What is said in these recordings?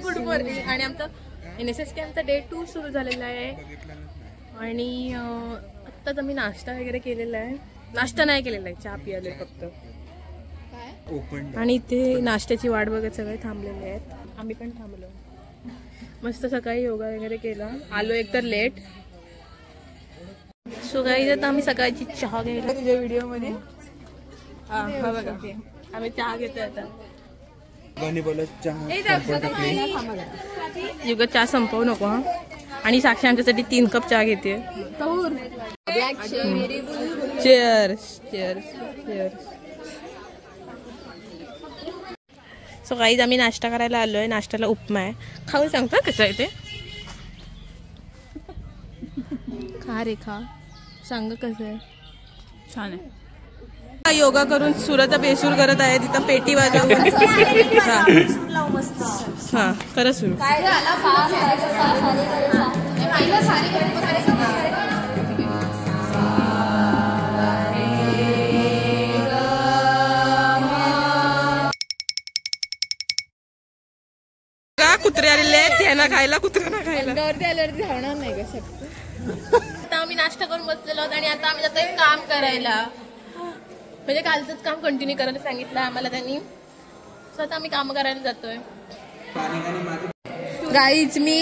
Good morning. आणि आमचा NSS कॅम्पचा day 2 सुरू झालेला आहे. आणि आत्ताच आम्ही नाश्ता वगैरे केलेला आहे. नाश्ता नाही केलेला आहे, चहा पियाले फक्त. आणि इथे नाश्त्याची वाट बघत सगळे थांबलेले आहेत. आम्ही पण थांबलो. मस्त सकाळी योगा वगैरे केला. आलो एकतर लेट. सो गाईज आता आम्ही सकाळची चहा घ्यायला तुझ्या व्हिडिओ मध्ये. हा बघा आम्ही चहा घेतोय आता. युग चहा संपवू नको हा. आणि साक्षी आमच्यासाठी 3 कप चहा घेते. Cheers cheers cheers. So guys आम्ही नाश्ता करायला आलोय. नाश्त्याला उपमा आहे. खाऊ सांगता कसं आहे ते. खा रे खा. सांग कसं आहे. छान आहे. योगा करून सुराचा बेसूर करत आहे. तिथं पेटी वाजवून. हा खरं सुरू. कुत्रे आलेले आहेत. त्यांना खायला कुत्र्यांना खायला. अलर्जी होणार नाही का शकतो. आता आम्ही नाश्ता करून बसलेलो आहोत. आणि आता आम्ही जातोय काम करायला. म्हणजे कालचंच काम कंटिन्यू करायला सांगितलं आम्हाला त्यांनी. सो आता आम्ही काम करायला जातोय. गाईज मी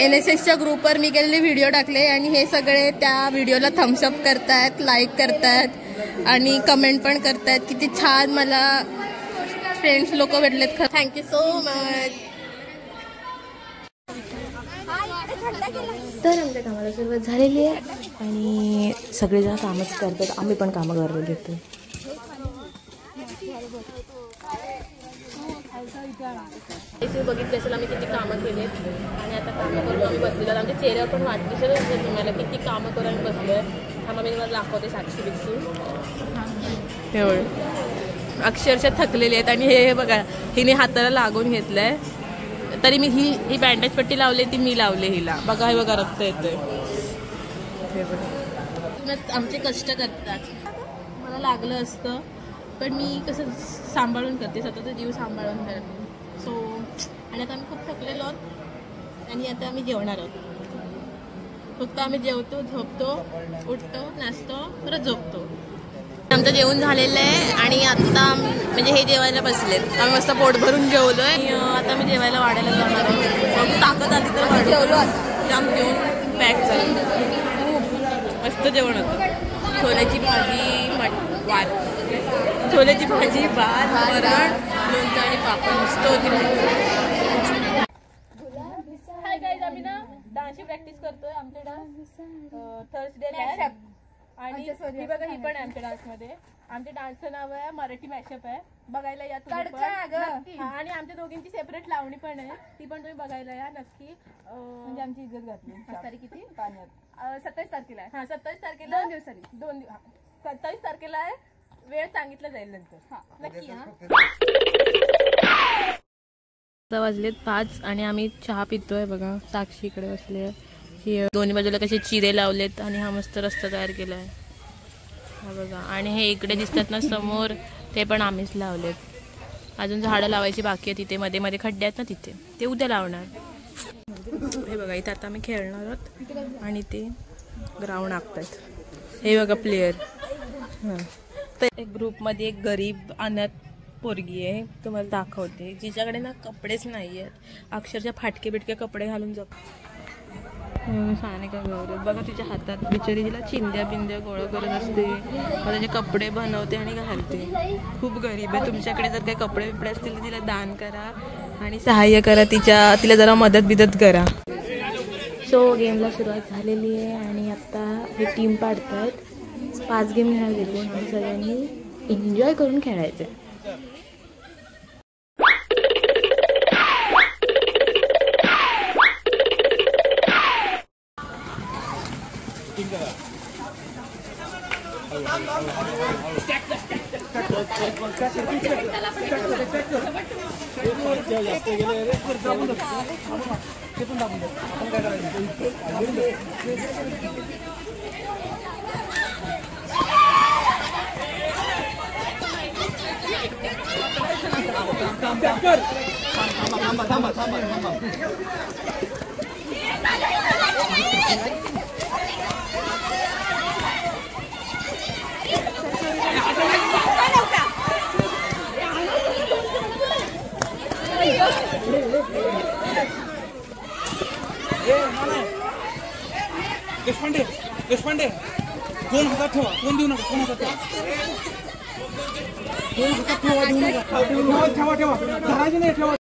NSSच्या ग्रुपवर मी केलेले व्हिडिओ टाकले. आणि हे सगळे त्या व्हिडिओला थम्सअप करतायत, लाईक करतायत आणि कमेंट पण करतायत. किती छान मला फ्रेंड्स लोक भेटलेत. Thank you so much. तर आमच्या कामाला सुरुवात झालेली आहे. आणि सगळेजण कामच करतात. आम्ही पण कामं करायला घेतो. बघितले असेल आम्ही किती कामं केलेत. आणि आता कामं करून आम्ही बसलेलो. आमच्या चेहऱ्यावर पण वाटते असेल तुम्हाला किती कामं करून आम्ही बसलोय. आम्हाला मी तुम्हाला दाखवते साक्षी बिक्षी. एवढं अक्षरशः थकलेले आहेत. आणि हे बघा हिने हाताला लागून घेतलंय. तरी मी ही बँडेज पट्टी लावली ती मी लावले हिला. बघा हे बघा रक्त येतोय. आमचे कष्ट करतात. मला लागलं असतं पण मी कसं सांभाळून करते. स्वतःचा जीव सांभाळून करते. सो आणि आता आम्ही खूप थकलेलो आहोत. आणि आता आम्ही जेवणार आहोत. फक्त आम्ही जेवतो, झोपतो, उठतो, नाचतो, परत झोपतो. आमचं जेवण झालेलं आहे. आणि आता म्हणजे हे जेवायला बसलेत. आम्ही मस्त पोट भरून जेवलोय. आता मी जेवायला वाढायला जाणार आहोत. ताकद आली तर जेवलो. जाम जेवण पॅक झालं. खूप मस्त जेवण होतं. छोल्याची भाजी, छोल्याची भाजी, भात, वरण, लोणचं आणि पापड मस्त होती. हाय गाईज आम्ही ना डान्सची प्रॅक्टिस करतोय. आमचे डान्स थर्सडेला. आणि ही बघा ही पण आहे आमच्या डान्समध्ये. आमच्या डान्सचं नाव आहे मराठी मॅशअप आहे. बघायला या तुम्ही पण. आणि आमच्या दोघींची सेपरेट लावणी पण आहे. ती पण तुम्ही बघायला या नक्की. म्हणजे आमची इज्जत घातली. तारीख किती पाण्यात 27 तारखेला आहे. हा 27 तारखेला 2 दिवसांनी 27 तारखेला आहे. वेळ सांगितलं जाईल नंतर. हा नक्की. हा वाजलेत 5 आणि आम्ही चहा पितोय. बघा साक्षी इकडे बसले. दोन्ही बाजूला कसे चिरे लावलेत. आणि हा मस्त रस्ता तयार केलाय. हा बघा. आणि हे इकडे दिसतात ना समोर ते पण आम्हीच लावलेत. अजून झाडं लावायची बाकी आहे तिथे. मध्ये मध्ये खड्डे आहेत ना तिथे. ते उद्या लावणार. हे बघा इथे आता आम्ही खेळणार आहोत. आणि ते ग्राउंड आखतात. हे बघा प्लेयर. हां तर एक ग्रुपमध्ये एक गरीब अनाथ पोरगी आहे. तुम्हाला दाखवते. जिच्याकडे ना कपडेच नाही आहेत. अक्षरशः फाटके बिटके कपडे घालून जग. सानिका गौरव बघा तिच्या हातात बिचारी तिला चिंध्या बिंद्या गोळा करत असते. त्याचे कपडे बनवते आणि घालते. खूप गरीब आहे. तुमच्याकडे जर काही कपडे बिपडे असतील तर तिला दान करा आणि सहाय्य करा. तिला जरा मदत बिदत करा. सो गेमला सुरुवात झालेली आहे. आणि आता हे टीम पाडतात. 5 गेम घेणार गेले. आणि सगळ्यांनी एन्जॉय करून खेळायचे. देशपांडे देशपांडे 2000 ठेवा. कोण देऊ नका. 2000 ठेवा. 2000 ठेवा. देऊ नका. ठेवा ठेवा. धरायचे नाही. ठेवा.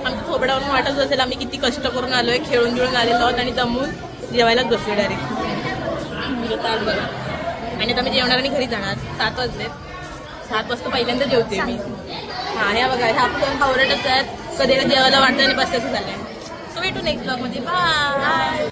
आमचं थोबडावरून वाटत असेल आम्ही किती कष्ट करून आलोय, खेळून खेळून आलेलो आहोत आणि दमून जेवायलाच बसलो डायरेक्ट. बघा. आणि आता मी जेवणार आणि घरी जाणार. 7 वाजले. 7 वाजता पहिल्यांदा जेवते मी. हा ह्या बघा ह्या पण फावरेटच आहेत. कधी जेवायला वाटतं आणि बसायचं झालंय. सो भेटू नेक्स्ट ब्लॉग मध्ये. बाय.